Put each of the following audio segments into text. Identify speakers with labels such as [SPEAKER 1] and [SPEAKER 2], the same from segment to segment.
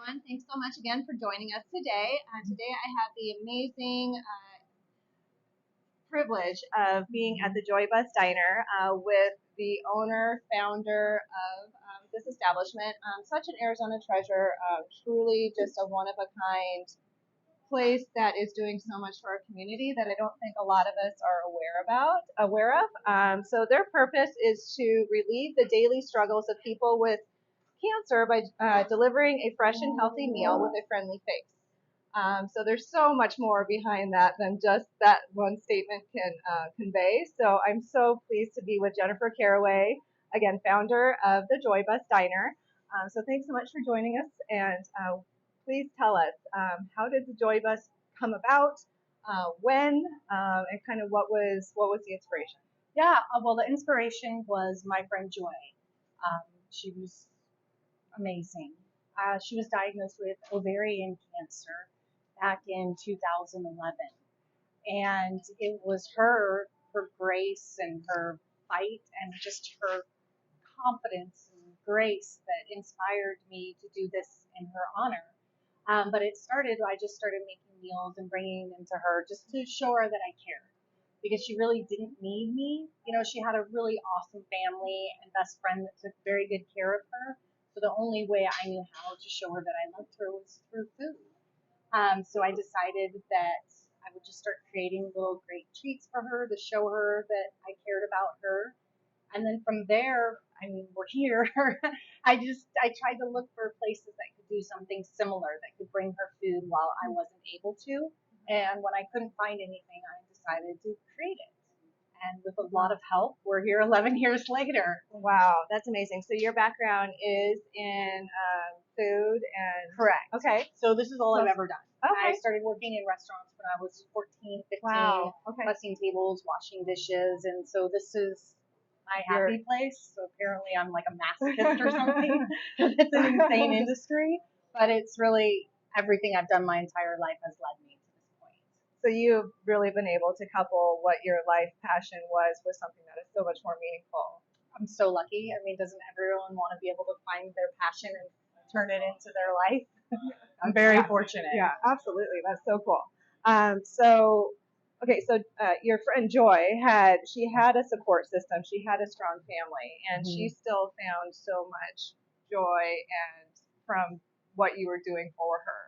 [SPEAKER 1] everyone. Thanks so much again for joining us today. Today I have the amazing privilege of being at the Joy Bus Diner with the owner, founder of this establishment. Such an Arizona treasure, truly just a one-of-a-kind place that is doing so much for our community that I don't think a lot of us are aware of. So their purpose is to relieve the daily struggles of people with cancer by delivering a fresh and healthy meal with a friendly face. So there's so much more behind that than just that one statement can convey. So I'm so pleased to be with Jennifer Caraway, again, founder of the Joy Bus Diner. So thanks so much for joining us, and please tell us, how did the Joy Bus come about, when, and kind of what was the inspiration?
[SPEAKER 2] Yeah, well, the inspiration was my friend Joy. She was amazing. She was diagnosed with ovarian cancer back in 2011. And it was her grace and her fight and just her confidence and grace that inspired me to do this in her honor. But I just started making meals and bringing them to her just to show her that I cared, because she really didn't need me. You know, she had a really awesome family and best friend that took very good care of her. So the only way I knew how to show her that I loved her was through food. So I decided that I would just start creating little great treats for her to show her that I cared about her. And then from there, I mean, we're here. I tried to look for places that could do something similar, that could bring her food while I wasn't able to. And when I couldn't find anything, I decided to create it. And with a lot of help, we're here 11 years later.
[SPEAKER 1] Wow, that's amazing. So your background is in food and...
[SPEAKER 2] Correct.
[SPEAKER 1] Okay.
[SPEAKER 2] So this is all I've ever done.
[SPEAKER 1] Okay.
[SPEAKER 2] I started working in restaurants when I was 14, 15,
[SPEAKER 1] Wow. Okay.
[SPEAKER 2] bussing tables, washing dishes. And so this is my happy place. So apparently I'm like a masochist or something, because it's an insane industry. But it's really everything I've done my entire life has led me to this point.
[SPEAKER 1] So you've really been able to couple what your life passion was with something that is so much more meaningful.
[SPEAKER 2] I'm so lucky. I mean, doesn't everyone want to be able to find their passion and turn it into their life? I'm very fortunate.
[SPEAKER 1] Yeah, absolutely. That's so cool. So your friend Joy had a support system. She had a strong family, and she still found so much joy and from what you were doing for her.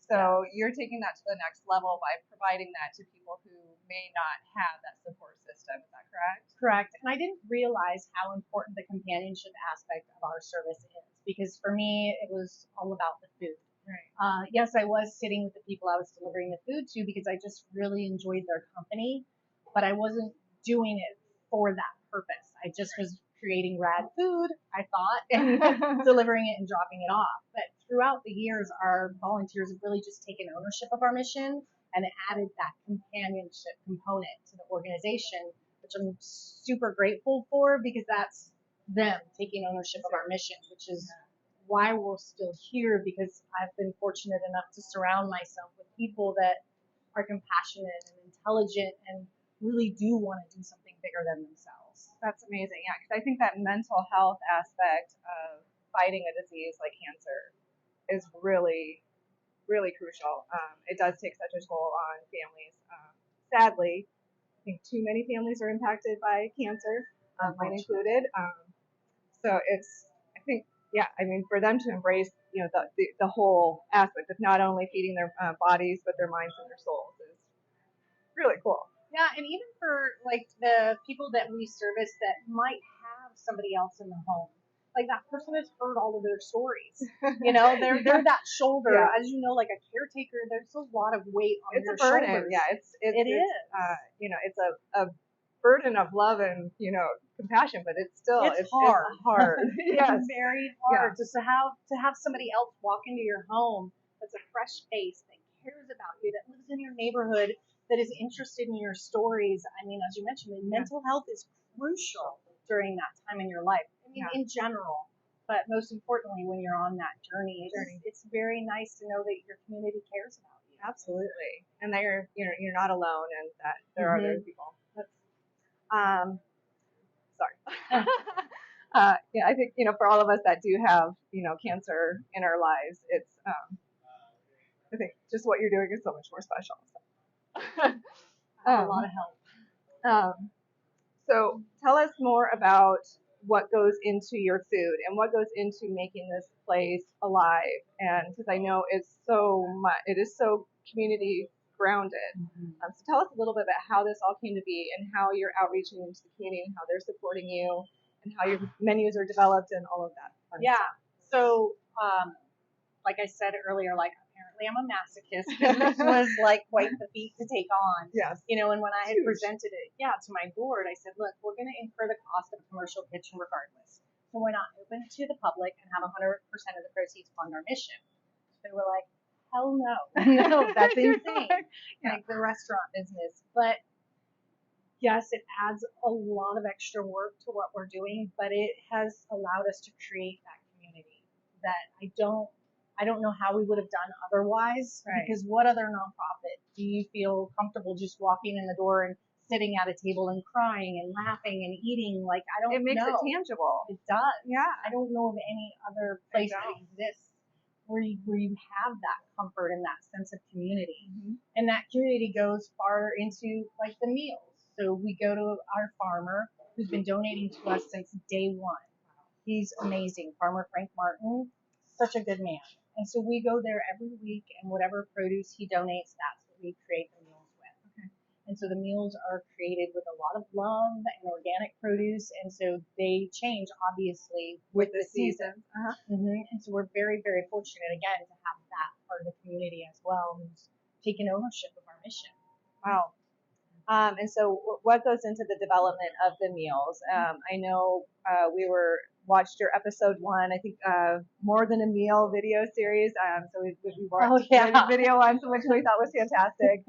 [SPEAKER 1] So you're taking that to the next level by providing that to people who may not have that support system. Is that correct?
[SPEAKER 2] Correct. And I didn't realize how important the companionship aspect of our service is, because for me, it was all about the food.
[SPEAKER 1] Right.
[SPEAKER 2] Yes, I was sitting with the people I was delivering the food to because I just really enjoyed their company, but I wasn't doing it for that purpose. I just was creating rad food, I thought, and delivering it and dropping it off. But throughout the years, our volunteers have really just taken ownership of our mission and added that companionship component to the organization, which I'm super grateful for, because that's them taking ownership of our mission, which is why we're still here, because I've been fortunate enough to surround myself with people that are compassionate and intelligent and really do want to do something bigger than themselves.
[SPEAKER 1] That's amazing. Yeah, because I think that mental health aspect of fighting a disease like cancer is really, really crucial. It does take such a toll on families. Sadly, I think too many families are impacted by cancer, mine included. So it's, I think, yeah, I mean, for them to embrace, the whole aspect of not only feeding their bodies, but their minds and their souls is really cool.
[SPEAKER 2] Yeah, and even for like the people that we service that might have somebody else in the home, like that person has heard all of their stories. You know, they're that shoulder.
[SPEAKER 1] Yeah.
[SPEAKER 2] As you know, like a caretaker, there's a lot of weight on
[SPEAKER 1] It's
[SPEAKER 2] your
[SPEAKER 1] a burden.
[SPEAKER 2] shoulders.
[SPEAKER 1] Yeah, it's a burden of love and compassion, but it's still
[SPEAKER 2] it's hard.
[SPEAKER 1] It's hard. Yes.
[SPEAKER 2] It's very hard just to have somebody else walk into your home that's a fresh face, that cares about you, that lives in your neighborhood, that is interested in your stories. I mean, as you mentioned, mental health is crucial during that time in your life. I mean, in general, but most importantly, when you're on that journey, it's very nice to know that your community cares about you.
[SPEAKER 1] Absolutely, and that you're not alone, and that there are other people. Sorry. Yeah, I think, for all of us that do have, cancer in our lives, it's, I think just what you're doing is so much more special. So.
[SPEAKER 2] A lot of help.
[SPEAKER 1] So tell us more about what goes into your food and what goes into making this place alive. And because I know it is so community grounded. So tell us a little bit about how this all came to be and how you're outreaching into the community and how they're supporting you and how your menus are developed and all of that fun stuff.
[SPEAKER 2] So, like I said earlier, apparently I'm a masochist. This was quite the feat to take on.
[SPEAKER 1] Yes.
[SPEAKER 2] And when I had presented it, to my board, I said, look, we're going to incur the cost of a commercial kitchen regardless. So why not open it to the public and have 100% of the proceeds fund our mission? They were like, hell no. No, that's insane. Like the restaurant business. But yes, it adds a lot of extra work to what we're doing, but it has allowed us to create that community that I don't know how we would have done otherwise. Right. Because what other nonprofit do you feel comfortable just walking in the door and sitting at a table and crying and laughing and eating? I don't know.
[SPEAKER 1] It makes it tangible.
[SPEAKER 2] It does.
[SPEAKER 1] Yeah.
[SPEAKER 2] I don't know of any other place that exists where you have that comfort and that sense of community. Mm-hmm. And that community goes far into the meals. So we go to our farmer who's been donating to us since day one. He's amazing. Farmer Frank Martin, such a good man. And so we go there every week, and whatever produce he donates, that's what we create the meals with. Okay. And so the meals are created with a lot of love and organic produce, and so they change, obviously, with the season. Uh-huh. Mm-hmm. And so we're very, very fortunate, again, to have that part of the community as well, who's taken ownership of our mission.
[SPEAKER 1] Wow. And so what goes into the development of the meals? I know we watched your episode 1, I think More Than a Meal video series. So we watched video 1, which we thought was fantastic.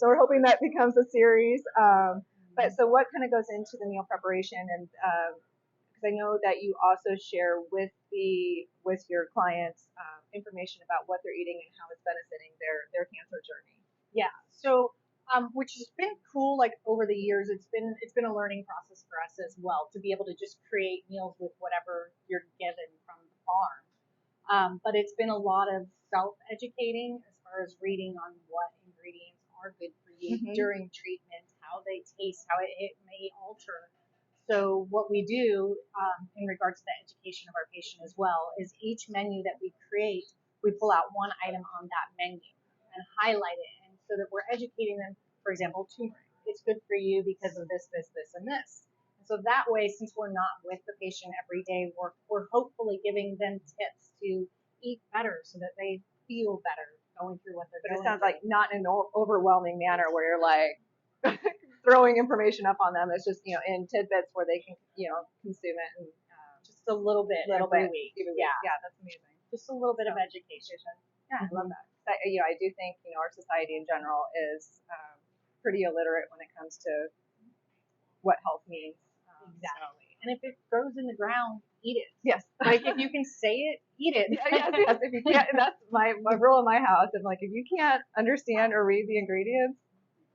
[SPEAKER 1] So we're hoping that becomes a series. But so what kind of goes into the meal preparation? And because I know that you also share with your clients information about what they're eating and how it's benefiting their cancer journey.
[SPEAKER 2] Yeah. So. Which has been cool. Over the years, it's been a learning process for us as well to be able to just create meals with whatever you're given from the farm. But it's been a lot of self-educating as far as reading on what ingredients are good for you during treatment, how they taste, how it may alter. So what we do in regards to the education of our patient as well is each menu that we create, we pull out one item on that menu and highlight it. So that we're educating them, for example, turmeric. It's good for you because of this, this, this, and this. And so that way, since we're not with the patient every day, we're hopefully giving them tips to eat better so that they feel better going through what they're
[SPEAKER 1] But
[SPEAKER 2] going
[SPEAKER 1] it sounds
[SPEAKER 2] through.
[SPEAKER 1] like not in an overwhelming manner where you're throwing information up on them. It's just, in tidbits where they can, consume it. And
[SPEAKER 2] just a little bit every week.
[SPEAKER 1] Yeah, that's amazing.
[SPEAKER 2] Just a little bit of education.
[SPEAKER 1] Yeah, I love that. I do think, our society in general is pretty illiterate when it comes to what health means.
[SPEAKER 2] Exactly. And if it grows in the ground, eat it.
[SPEAKER 1] Yes.
[SPEAKER 2] If you can say it, eat it.
[SPEAKER 1] Yes. If you can't, and that's my rule in my house. If if you can't understand or read the ingredients,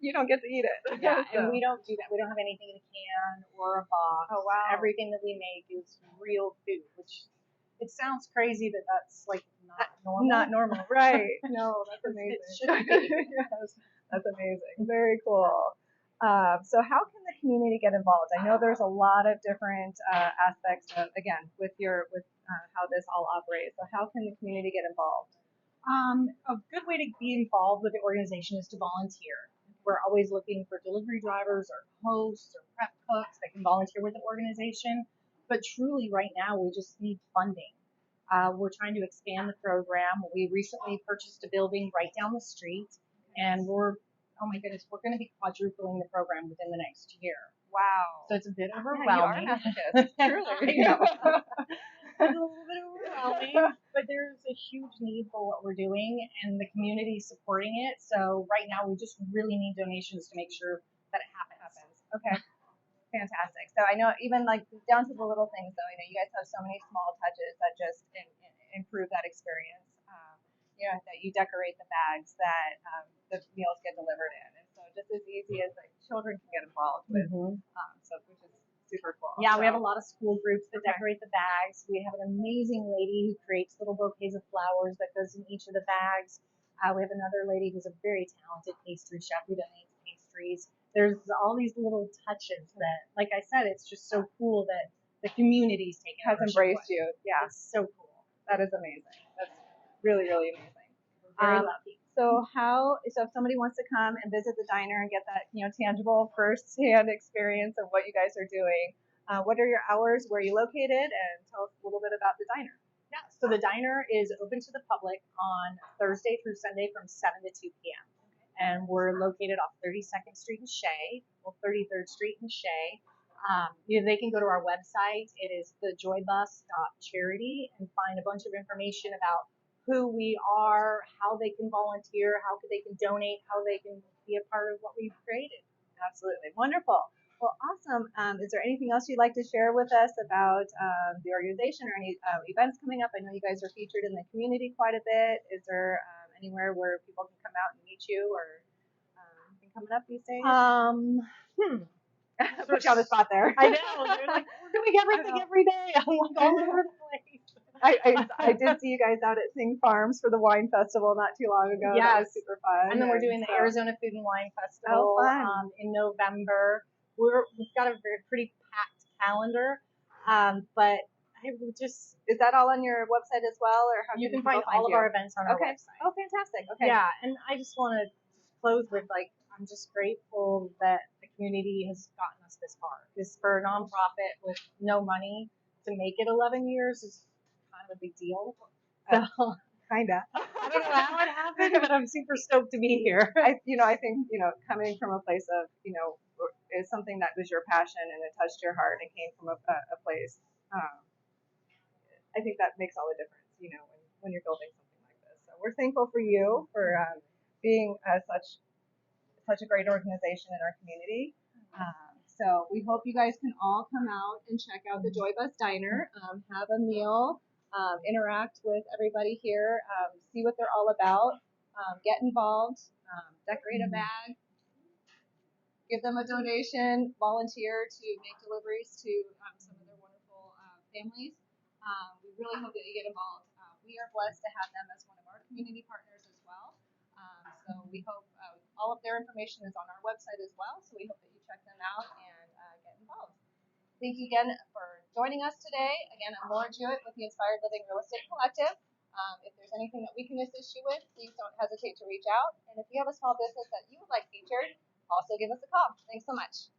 [SPEAKER 1] you don't get to eat it.
[SPEAKER 2] Yeah, and we don't do that. We don't have anything in a can or a box.
[SPEAKER 1] Oh, wow.
[SPEAKER 2] Everything that we make is real food, which it sounds crazy that that's not normal.
[SPEAKER 1] Not normal, right? No, that's amazing.
[SPEAKER 2] It should be.
[SPEAKER 1] Yes, that's amazing. Very cool. So how can the community get involved? I know there's a lot of different aspects of, again, with how this all operates. So how can the community get involved?
[SPEAKER 2] A good way to be involved with the organization is to volunteer. We're always looking for delivery drivers or hosts or prep cooks that can volunteer with the organization. But truly right now, we just need funding. We're trying to expand the program. We recently purchased a building right down the street, and we're going to be quadrupling the program within the next year.
[SPEAKER 1] Wow.
[SPEAKER 2] So it's a bit overwhelming.
[SPEAKER 1] You are masochist, truly.
[SPEAKER 2] I know. It's a little bit overwhelming, but there's a huge need for what we're doing, and the community is supporting it. So right now, we just really need donations to make sure that it happens.
[SPEAKER 1] Okay. Fantastic. So I know even down to the little things though, you guys have so many small touches that just improve that experience. That you decorate the bags that the meals get delivered in. And so just as easy as children can get involved with, so which is super cool.
[SPEAKER 2] Yeah,
[SPEAKER 1] So,
[SPEAKER 2] we have a lot of school groups that
[SPEAKER 1] Okay.
[SPEAKER 2] decorate the bags. We have an amazing lady who creates little bouquets of flowers that goes in each of the bags. We have another lady who's a very talented pastry chef who donates pastries. There's all these little touches that, like I said, it's just so cool that the community's taken
[SPEAKER 1] has
[SPEAKER 2] ownership
[SPEAKER 1] embraced
[SPEAKER 2] with.
[SPEAKER 1] you. Yeah,
[SPEAKER 2] It's so cool.
[SPEAKER 1] that is amazing. That's really, really amazing.
[SPEAKER 2] We're very lucky.
[SPEAKER 1] So if somebody wants to come and visit the diner and get that, tangible first-hand experience of what you guys are doing, what are your hours? Where are you located? And tell us a little bit about the diner.
[SPEAKER 2] Yeah, so the diner is open to the public on Thursday through Sunday from 7 to 2 p.m. And we're located off 32nd Street in Shea, 33rd Street in Shea. They can go to our website. It is thejoybus.charity and find a bunch of information about who we are, how they can volunteer, how they can donate, how they can be a part of what we've created.
[SPEAKER 1] Absolutely. Wonderful. Well, awesome. Is there anything else you'd like to share with us about the organization or any events coming up? I know you guys are featured in the community quite a bit. Is there anywhere where people can come out and meet you or anything coming up these days? Put you on the spot there.
[SPEAKER 2] I know. They're like, we're doing everything every day. I'm like all over the place.
[SPEAKER 1] I did see you guys out at Sing Farms for the wine festival not too long ago.
[SPEAKER 2] Yes.
[SPEAKER 1] That was super fun.
[SPEAKER 2] And then we're doing the Arizona Food and Wine Festival in November. We've got a pretty packed calendar, but I would just...
[SPEAKER 1] Is that all on your website as well? Or how
[SPEAKER 2] you can find all of our events on our website.
[SPEAKER 1] Oh, fantastic. Okay.
[SPEAKER 2] Yeah, and I just want to close with, I'm just grateful that the community has gotten us this far. Because for a nonprofit with no money to make it 11 years is kind of a big deal. So,
[SPEAKER 1] Kinda.
[SPEAKER 2] I don't know how it happened, but I'm super stoked to be here.
[SPEAKER 1] I think, coming from a place of, is something that was your passion and it touched your heart and it came from a place. I think that makes all the difference, when you're building something like this. So we're thankful for you for being such a great organization in our community. So we hope you guys can all come out and check out the Joy Bus Diner, have a meal, interact with everybody here, see what they're all about, get involved, decorate a bag, give them a donation, volunteer to make deliveries to some of their wonderful families. We really hope that you get involved. We are blessed to have them as one of our community partners as well. So we hope all of their information is on our website as well. So we hope that you check them out and get involved. Thank you again for joining us today. Again, I'm Lauren Jewett with the Inspired Living Real Estate Collective. If there's anything that we can assist you with, please don't hesitate to reach out. And if you have a small business that you would like featured, also give us a call. Thanks so much.